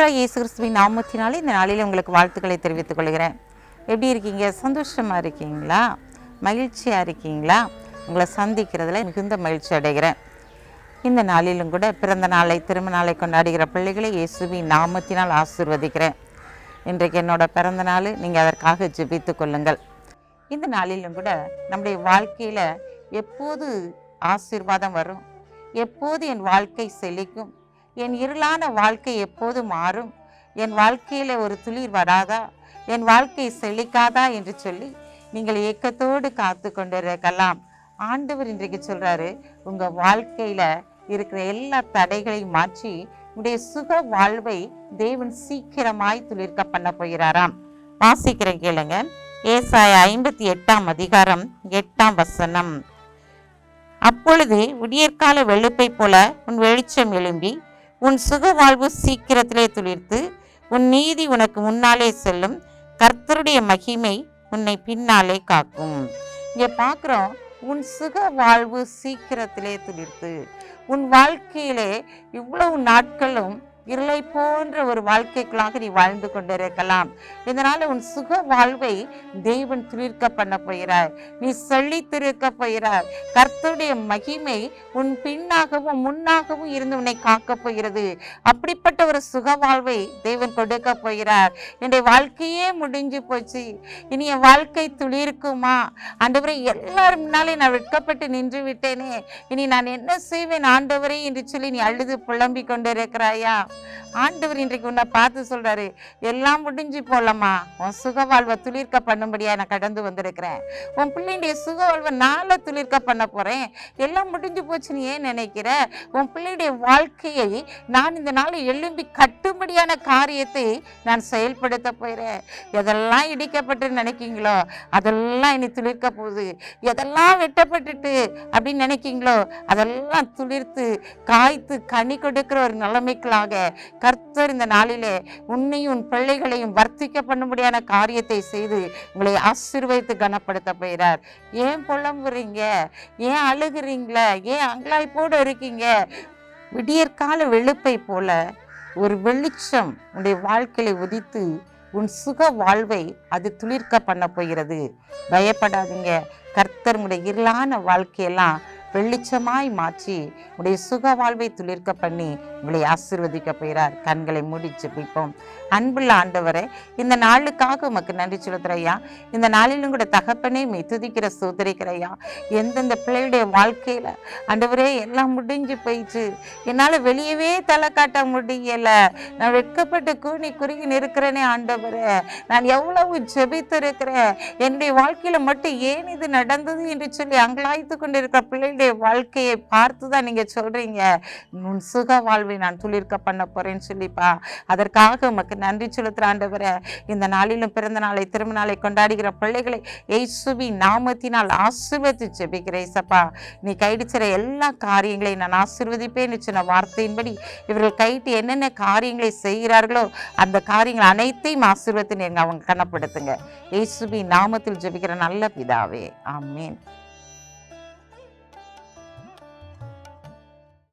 ஆண்டவராய் இயேசு கிறிஸ்துவின் நாமத்தினாலே இந்த நாளில் உங்களுக்கு வாழ்த்துக்களை தெரிவித்துக் கொள்கிறேன். எப்படி இருக்கீங்க? சந்தோஷமாக இருக்கீங்களா? மகிழ்ச்சியாக இருக்கீங்களா? உங்களை சந்திக்கிறதுல மிகுந்த மகிழ்ச்சி அடைகிறேன். இந்த நாளிலும் கூட பிறந்த நாளை திருமண நாளை கொண்டாடுகிற பிள்ளைகளை இயேசுவின் நாமத்தினால் ஆசீர்வதிக்கிறேன். இன்றைக்கு என்னோட பிறந்த நாள், நீங்கள் அதற்காக ஜெபித்து கொள்ளுங்கள். இந்த நாளிலும் கூட நம்முடைய வாழ்க்கையில் எப்போது ஆசீர்வாதம் வரும், எப்போது என் வாழ்க்கை செழிக்கும், என் இருளான வாழ்க்கை எப்போது மாறும், என் வாழ்க்கையில் ஒரு துளிர் வராதா, என் வாழ்க்கை செழிக்காதா என்று சொல்லி நீங்கள் ஏக்கத்தோடு காத்து கொண்டிருக்கலாம். ஆண்டவர் இன்றைக்கு சொல்கிறாரு, உங்கள் வாழ்க்கையில் இருக்கிற எல்லா தடைகளையும் மாற்றி உங்களுடைய சுக வாழ்வை தேவன் சீக்கிரமாய் துளிர்க்க பண்ண போகிறாராம். வாசிக்கிறேன் கேளுங்க. ஏசாயா 58 அதிகாரம் 8 அப்பொழுது விடியற்கால வெளுப்பை போல உன் வெளிச்சம் எழும்பி உன் சுக வாழ்வு சீக்கிரத்திலே துளிர்த்து உன் நீதி உனக்கு முன்னாலே செல்லும், கர்த்தருடைய மகிமை உன்னை பின்னாலே காக்கும். இங்கே பார்க்குறோம், உன் சுக வாழ்வு சீக்கிரத்திலே துளிர்த்து. உன் வாழ்க்கையிலே இவ்வளவு நாட்களும் இருளை போன்ற ஒரு வாழ்க்கைக்குள்ளாக நீ வாழ்ந்து கொண்டிருக்கலாம். இதனால உன் சுக வாழ்வை தேவன் துளிர்க்க பண்ண போகிறார். நீ செழித்திருக்க போகிறார். கர்த்தருடைய மகிமை உன் பின்னாகவும் முன்னாகவும் இருந்து உன்னை காக்க போகிறது. அப்படிப்பட்ட ஒரு சுக வாழ்வை தேவன் கொடுக்க போகிறார். என்னுடைய வாழ்க்கையே முடிஞ்சு போச்சு, இனி என் வாழ்க்கை துளிர்க்குமா? ஆண்டவரே, எல்லாரும் முன்னாலே நான் வெட்கப்பட்டு நின்று விட்டேனே, இனி நான் என்ன செய்வேன் ஆண்டவரே என்று சொல்லி நீ அழுது புலம்பிக் கொண்டிருக்கிறாயா? ஆண்டவர் இன்றைக்கு உன்னை பார்த்து சொல்றாரு, எல்லாம் முடிஞ்சு போலமா, உன் சுக வாழ்வை துளிர்க்க பண்ணும்படியா நான் கடந்து வந்திருக்கிறேன். உன் பிள்ளைடைய சுக வாழ்வை நாளை துளிர்க்க பண்ண போறேன். எல்லாம் முடிஞ்சு போச்சுன்னு ஏன் நினைக்கிற? உன் பிள்ளைடைய வாழ்க்கையை நான் இந்த நாள் எழும்பி கட்டும்படியான காரியத்தை நான் செயல்படுத்த போகிறேன். எதெல்லாம் இடிக்கப்பட்டு நினைக்கிங்களோ அதெல்லாம் இனி துளிர்க்க போகுது. எதெல்லாம் வெட்டப்பட்டுட்டு அப்படின்னு நினைக்கிங்களோ அதெல்லாம் துளிர்த்து காய்த்து கனி கொடுக்கிற ஒரு நிலைமைகளாக கர்த்தர் இந்த நாளிலே உன்னையும் உன் பிள்ளைகளையும் வர்த்திக்க பண்ணும்படியான காரியத்தை செய்து உங்களை ஆசீர்வதித்து கனப்படுத்த போகிறார். ஏன் புலம்புறீங்க? ஏன் அழுகிறீங்களா? ஏன் அங்கலாய்ப்போடு இருக்கீங்க? விடியற்கால வெளுப்பை போல ஒரு வெளிச்சம் உன்னுடைய வாழ்க்கையை உதித்து உன் சுக வாழ்வை அது துளிர்க்க பண்ண போகிறது. பயப்படாதீங்க. கர்த்தர் உங்களுடைய இருளான வாழ்க்கையெல்லாம் வெளிச்சமாய் மாற்றி உடைய சுக வாழ்வை துளிர்க்க பண்ணி உங்களை ஆசீர்வதிக்க போகிறார். கண்களை மூடி ஜெபிப்போம். அன்புள்ள ஆண்டவரே, இந்த நாளுக்காக உமக்கு நன்றி செலுத்துறையா. இந்த நாளிலும் கூட தகப்பனே துதிக்கிற சோதரிக்கிறையா. எந்தெந்த பிள்ளைகளுடைய வாழ்க்கையில் ஆண்டவரே எல்லாம் முடிஞ்சு போயிடுச்சு, என்னால் வெளியவே தலை காட்ட முடியலை, நான் வெட்கப்பட்டு கூணி குறுகி நிற்கிறேனே ஆண்டவரே, நான் எவ்வளவு ஜெபித்து இருக்கிறேன், என்னுடைய வாழ்க்கையில் மட்டும் ஏன் இது நடந்தது என்று சொல்லி அங்கலாய்த்து கொண்டு இருக்கிற பிள்ளைகளுடைய வாழ்க்கையை பார்த்து தான் நீங்க சொல்றீங்க, உன் சுக வாழ்வை நான் துளிர்க்க பண்ண போறேன்னு சொல்லிப்பா. அதற்காக உமக்கு நன்றி செலுத்துற ஆண்டவரே. இந்த நாளிலும் பிறந்த நாளை திருமண நாளை கொண்டாடுகிற பிள்ளைகளை இயேசுவின் நாமத்தினால் ஆசீர்வதித்து ஜெபிக்கிறேன். ஏசப்பா, நீ கைடிச்சிற எல்லா காரியங்களையும் நான் ஆசீர்வதிப்பேன்னு சொன்ன வார்த்தையின்படி இவர்கள் கைட்டு என்னென்ன காரியங்களை செய்கிறார்களோ அந்த காரியங்கள் அனைத்தையும் ஆசீர்வதித்து நீங்க அவங்க கனப்படுத்துங்க. இயேசுவின் நாமத்தில் ஜெபிக்கிற நல்ல பிதாவே, ஆமேன்.